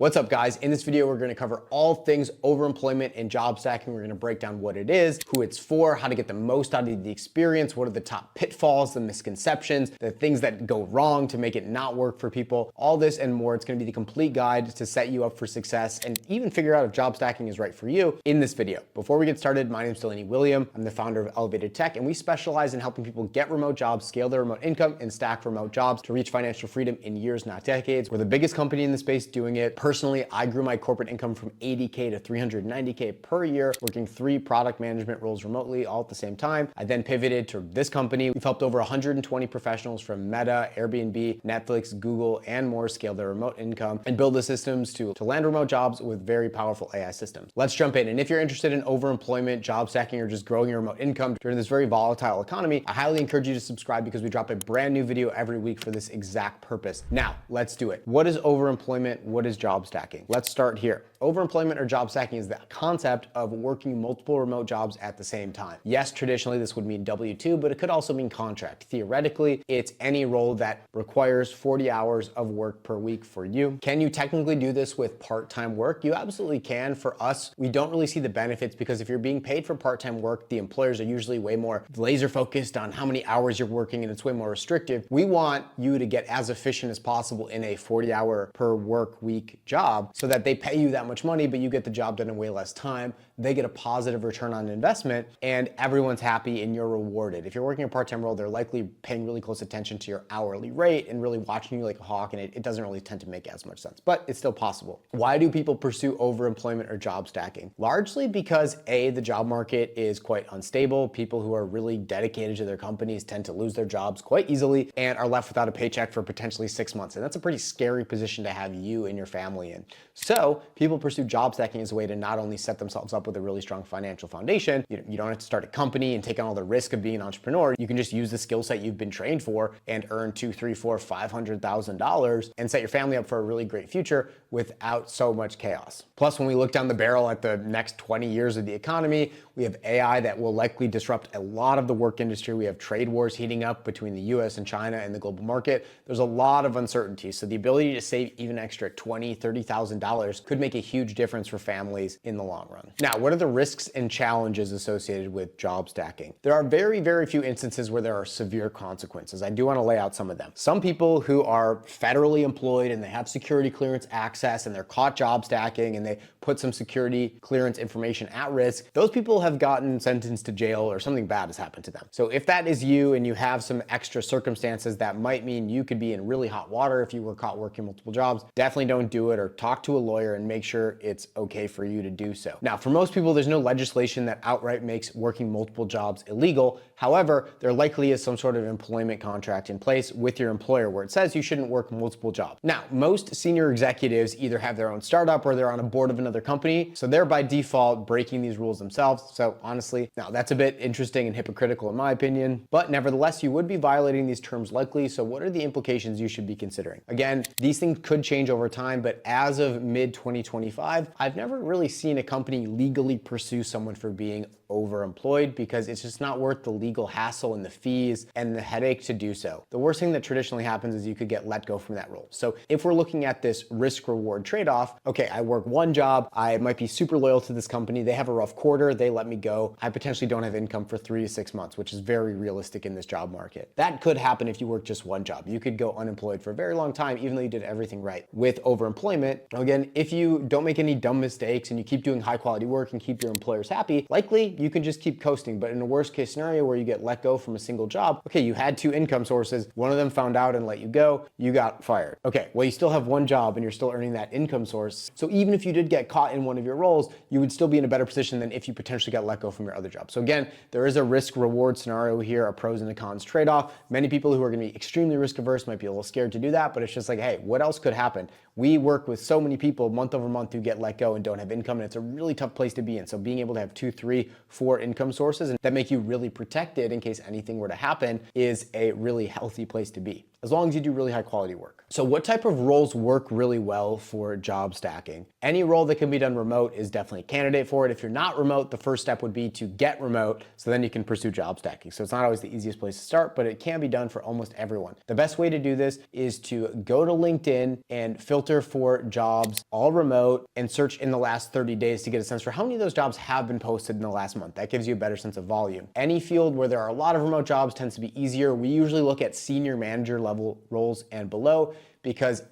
What's up, guys? In this video, we're going to cover all things overemployment and job stacking. We're going to break down what it is, who it's for, how to get the most out of the experience, what are the top pitfalls, the misconceptions, the things that go wrong to make it not work for people, all this and more. It's going to be the complete guide to set you up for success and even figure out if job stacking is right for you in this video. Before we get started, my name is Delaney William. I'm the founder of Elevated Tech, and we specialize in helping people get remote jobs, scale their remote income, and stack remote jobs to reach financial freedom in years, not decades. We're the biggest company in the space doing it. Personally, I grew my corporate income from 80K to 390K per year, working 3 product management roles remotely all at the same time. I then pivoted to this company. We've helped over 120 professionals from Meta, Airbnb, Netflix, Google, and more scale their remote income and build the systems to land remote jobs with very powerful AI systems. Let's jump in. And if you're interested in overemployment, job stacking, or just growing your remote income during this very volatile economy, I highly encourage you to subscribe because we drop a brand new video every week for this exact purpose. Now, let's do it. What is overemployment? What is job stacking? Let's start here. Overemployment or job stacking is the concept of working multiple remote jobs at the same time. Yes, traditionally this would mean W-2, but it could also mean contract. Theoretically, it's any role that requires 40 hours of work per week for you. Can you technically do this with part-time work? You absolutely can. For us, we don't really see the benefits because if you're being paid for part-time work, the employers are usually way more laser focused on how many hours you're working, and it's way more restrictive. We want you to get as efficient as possible in a 40-hour per work week job so that they pay you that much money, but you get the job done in way less time. They get a positive return on investment and everyone's happy and you're rewarded. If you're working a part-time role, they're likely paying really close attention to your hourly rate and really watching you like a hawk, and it doesn't really tend to make as much sense, but it's still possible. Why do people pursue overemployment or job stacking? Largely because A, the job market is quite unstable. People who are really dedicated to their companies tend to lose their jobs quite easily and are left without a paycheck for potentially 6 months. And that's a pretty scary position to have you and your family in. So people pursue job stacking as a way to not only set themselves up with a really strong financial foundation. You don't have to start a company and take on all the risk of being an entrepreneur. You can just use the skill set you've been trained for and earn $200,000, $300,000, $500,000 and set your family up for a really great future without so much chaos. Plus, when we look down the barrel at the next 20 years of the economy, we have AI that will likely disrupt a lot of the work industry. We have trade wars heating up between the US and China and the global market. There's a lot of uncertainty. So the ability to save even extra $20,000, $30,000 could make a huge difference for families in the long run. Now, what are the risks and challenges associated with job stacking? There are very, very few instances where there are severe consequences. I do want to lay out some of them. Some people who are federally employed and they have security clearance access and they're caught job stacking and they put some security clearance information at risk, those people have gotten sentenced to jail or something bad has happened to them. So if that is you and you have some extra circumstances that might mean you could be in really hot water if you were caught working multiple jobs, definitely don't do it, or talk to a lawyer and make sure it's okay for you to do so. Now, for most people, there's no legislation that outright makes working multiple jobs illegal. However, there likely is some sort of employment contract in place with your employer where it says you shouldn't work multiple jobs. Now, most senior executives either have their own startup or they're on a board of another company, so they're by default breaking these rules themselves. So honestly, now that's a bit interesting and hypocritical in my opinion, but nevertheless, you would be violating these terms likely. So what are the implications you should be considering? Again, these things could change over time, but as of mid 2025, I've never really seen a company legally pursue someone for being overemployed because it's just not worth the legal hassle and the fees and the headache to do so. The worst thing that traditionally happens is you could get let go from that role. So if we're looking at this risk reward trade-off, okay, I work one job, I might be super loyal to this company, they have a rough quarter, they let me go, I potentially don't have income for 3 to 6 months, which is very realistic in this job market. That could happen if you work just one job. You could go unemployed for a very long time even though you did everything right. With overemployment, again, if you don't make any dumb mistakes and you keep doing high quality work and keep your employers happy, likely you can just keep coasting. But in a worst case scenario where you get let go from a single job, okay, you had 2 income sources, one of them found out and let you go, you got fired. Okay, well, you still have one job and you're still earning that income source. So even if you did get caught in one of your roles, you would still be in a better position than if you potentially got let go from your other job. So again, there is a risk reward scenario here, a pros and a cons trade-off. Many people who are going to be extremely risk averse might be a little scared to do that, but it's just like, hey, what else could happen? We work with so many people month over month who get let go and don't have income, and it's a really tough place to be in. So being able to have 2, 3, 4 income sources and that make you really protected in case anything were to happen is a really healthy place to be, as long as you do really high quality work. So what type of roles work really well for job stacking? Any role that can be done remote is definitely a candidate for it. If you're not remote, the first step would be to get remote, so then you can pursue job stacking. So it's not always the easiest place to start, but it can be done for almost everyone. The best way to do this is to go to LinkedIn and filter filter for jobs, all remote, and search in the last 30 days to get a sense for how many of those jobs have been posted in the last month. That gives you a better sense of volume. Any field where there are a lot of remote jobs tends to be easier. We usually look at senior manager level roles and below, because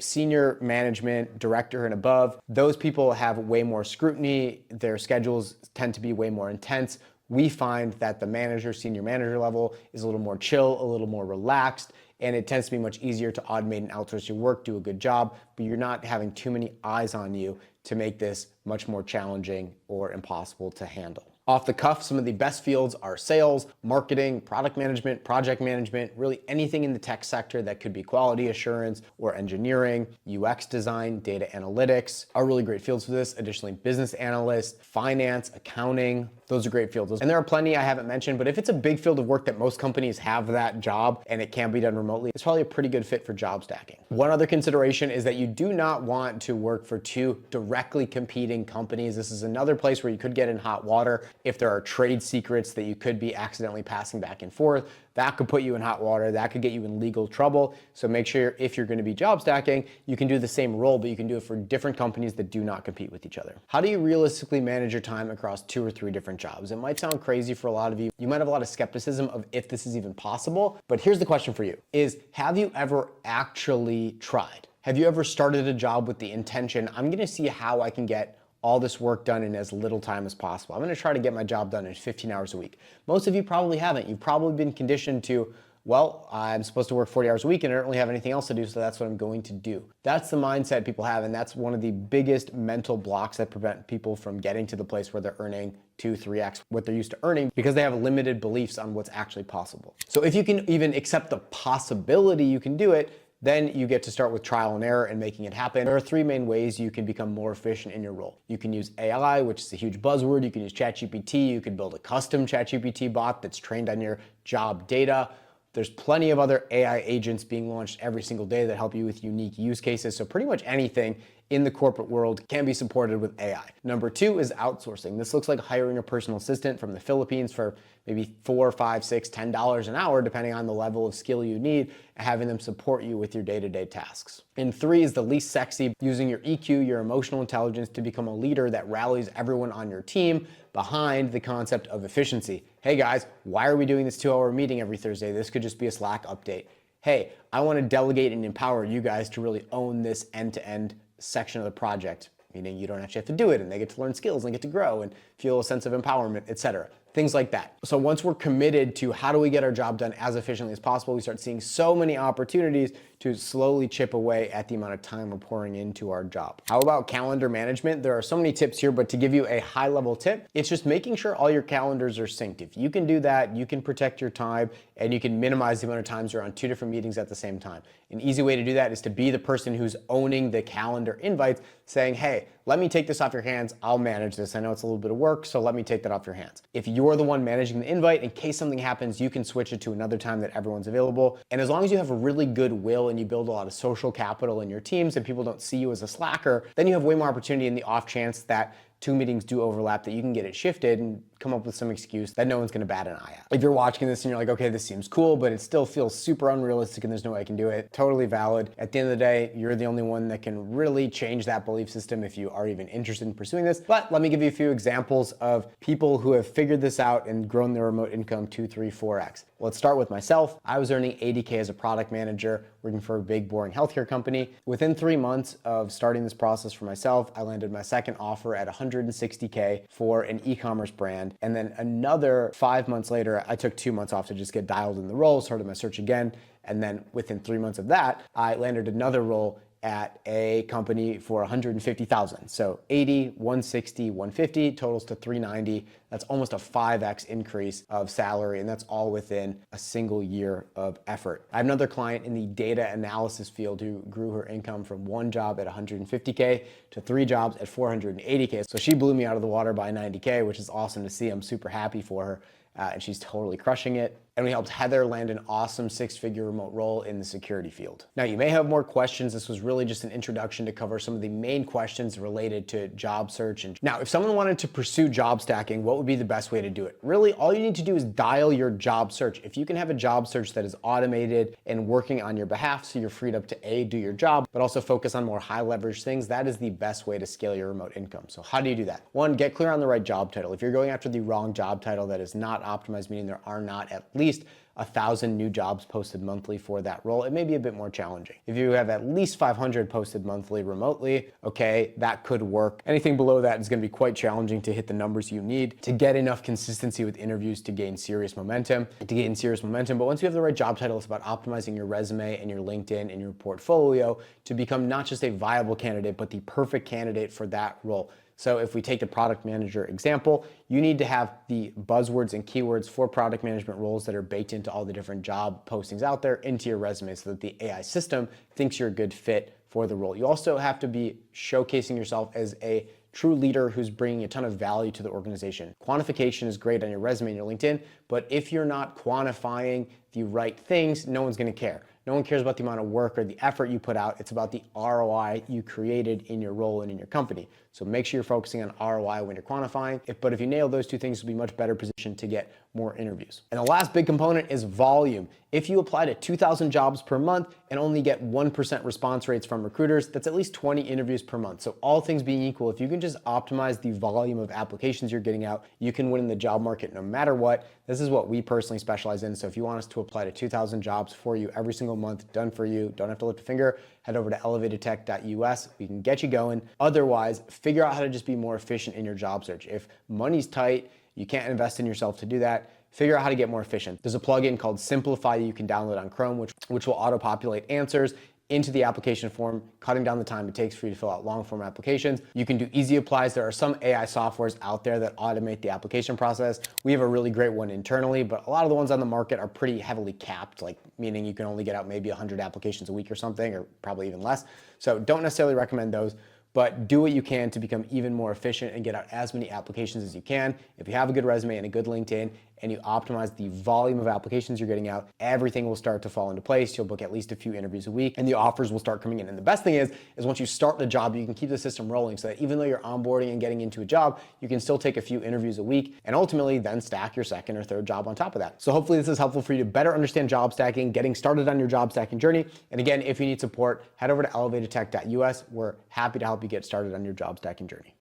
senior management, director and above, those people have way more scrutiny. Their schedules tend to be way more intense. We find that the manager, senior manager level is a little more chill, a little more relaxed, and it tends to be much easier to automate and outsource your work, do a good job, but you're not having too many eyes on you to make this much more challenging or impossible to handle. Off the cuff, some of the best fields are sales, marketing, product management, project management, really anything in the tech sector that could be quality assurance or engineering, UX design, data analytics are really great fields for this. Additionally, business analyst, finance, accounting, those are great fields. And there are plenty I haven't mentioned, but if it's a big field of work that most companies have that job and it can be done remotely, it's probably a pretty good fit for job stacking. One other consideration is that you do not want to work for two directly competing companies. This is another place where you could get in hot water if there are trade secrets that you could be accidentally passing back and forth. That could put you in hot water. That could get you in legal trouble. So make sure if you're going to be job stacking, you can do the same role, but you can do it for different companies that do not compete with each other. How do you realistically manage your time across 2 or 3 different jobs? It might sound crazy for a lot of you. You might have a lot of skepticism of if this is even possible, but here's the question for you is, have you ever actually tried? Have you ever started a job with the intention, I'm going to see how I can get all this work done in as little time as possible. I'm gonna try to get my job done in 15 hours a week. Most of you probably haven't. You've probably been conditioned to, well, I'm supposed to work 40 hours a week and I don't really have anything else to do, so that's what I'm going to do. That's the mindset people have, and that's one of the biggest mental blocks that prevent people from getting to the place where they're earning 2, 3x what they're used to earning, because they have limited beliefs on what's actually possible. So if you can even accept the possibility you can do it, then you get to start with trial and error and making it happen. There are 3 main ways you can become more efficient in your role. You can use AI, which is a huge buzzword. You can use ChatGPT. You can build a custom ChatGPT bot that's trained on your job data. There's plenty of other AI agents being launched every single day that help you with unique use cases. So pretty much anything in the corporate world can be supported with AI. Number 2 is outsourcing. This looks like hiring a personal assistant from the Philippines for maybe $4, $5, $6, $10 an hour, depending on the level of skill you need, and having them support you with your day-to-day tasks. And 3 is the least sexy, using your EQ, your emotional intelligence, to become a leader that rallies everyone on your team behind the concept of efficiency. Hey guys, why are we doing this 2-hour meeting every Thursday? This could just be a Slack update. Hey, I want to delegate and empower you guys to really own this end-to-end section of the project, meaning you don't actually have to do it, and they get to learn skills and get to grow and feel a sense of empowerment, etc. Things like that. So once we're committed to how do we get our job done as efficiently as possible, we start seeing so many opportunities to slowly chip away at the amount of time we're pouring into our job. How about calendar management? There are so many tips here, but to give you a high level tip, it's just making sure all your calendars are synced. If you can do that, you can protect your time and you can minimize the amount of times you're on 2 different meetings at the same time. An easy way to do that is to be the person who's owning the calendar invites, saying, hey, let me take this off your hands. I'll manage this. I know it's a little bit of work, so let me take that off your hands. If you're the one managing the invite, in case something happens, you can switch it to another time that everyone's available. And as long as you have a really good will and you build a lot of social capital in your teams and people don't see you as a slacker, then you have way more opportunity in the off chance that 2 meetings do overlap, that you can get it shifted and come up with some excuse that no one's gonna bat an eye at. If you're watching this and you're like, okay, this seems cool, but it still feels super unrealistic and there's no way I can do it, totally valid. At the end of the day, you're the only one that can really change that belief system if you are even interested in pursuing this. But let me give you a few examples of people who have figured this out and grown their remote income 2, 3, 4x. Let's start with myself. I was earning $80K as a product manager working for a big, boring healthcare company. Within 3 months of starting this process for myself, I landed my second offer at $160K for an e-commerce brand. And then another 5 months later, I took 2 months off to just get dialed in the role, started my search again. And then within 3 months of that, I landed another role at a company for 150,000. So 80, 160, 150 totals to 390. That's almost a 5x increase of salary, and that's all within a single year of effort. I have another client in the data analysis field who grew her income from 1 job at 150K to 3 jobs at 480K. So she blew me out of the water by 90K, which is awesome to see. I'm super happy for her. and she's totally crushing it. And we helped Heather land an awesome 6-figure remote role in the security field. Now, you may have more questions. This was really just an introduction to cover some of the main questions related to job search. And now, if someone wanted to pursue job stacking, what would be the best way to do it? Really, all you need to do is dial your job search. If you can have a job search that is automated and working on your behalf, so you're freed up to A, do your job, but also focus on more high leverage things, that is the best way to scale your remote income. So how do you do that? One, get clear on the right job title. If you're going after the wrong job title that is not optimized, meaning there are not at least 1,000 new jobs posted monthly for that role, it may be a bit more challenging. If you have at least 500 posted monthly remotely, okay, that could work. Anything below that is going to be quite challenging to hit the numbers you need to get enough consistency with interviews to gain serious momentum. But once you have the right job title, it's about optimizing your resume and your LinkedIn and your portfolio to become not just a viable candidate, but the perfect candidate for that role. So if we take the product manager example, you need to have the buzzwords and keywords for product management roles that are baked into all the different job postings out there into your resume so that the AI system thinks you're a good fit for the role. You also have to be showcasing yourself as a true leader who's bringing a ton of value to the organization. Quantification is great on your resume and your LinkedIn, but if you're not quantifying the right things, no one's gonna care. No one cares about the amount of work or the effort you put out. It's about the ROI you created in your role and in your company. So make sure you're focusing on ROI when you're quantifying. But if you nail those two things, you'll be much better positioned to get more interviews. And the last big component is volume. If you apply to 2,000 jobs per month and only get 1% response rates from recruiters, that's at least 20 interviews per month. So all things being equal, if you can just optimize the volume of applications you're getting out, you can win in the job market no matter what. This is what we personally specialize in. So if you want us to apply to 2,000 jobs for you every single month, done for you, don't have to lift a finger, head over to elevatedtech.us. We can get you going. Otherwise, figure out how to just be more efficient in your job search. If money's tight, you can't invest in yourself to do that. Figure out how to get more efficient. There's a plugin called Simplify that you can download on Chrome, which will auto-populate answers into the application form, cutting down the time it takes for you to fill out long form applications. You can do easy applies. There are some AI softwares out there that automate the application process. We have a really great one internally, but a lot of the ones on the market are pretty heavily capped, like meaning you can only get out maybe 100 applications a week or something, or probably even less. So don't necessarily recommend those, but do what you can to become even more efficient and get out as many applications as you can. If you have a good resume and a good LinkedIn and you optimize the volume of applications you're getting out, everything will start to fall into place. You'll book at least a few interviews a week and the offers will start coming in. And the best thing is once you start the job, you can keep the system rolling so that even though you're onboarding and getting into a job, you can still take a few interviews a week and ultimately then stack your second or third job on top of that. So hopefully this is helpful for you to better understand job stacking, getting started on your job stacking journey. And again, if you need support, head over to elevatedtech.us. We're happy to help you get started on your job stacking journey.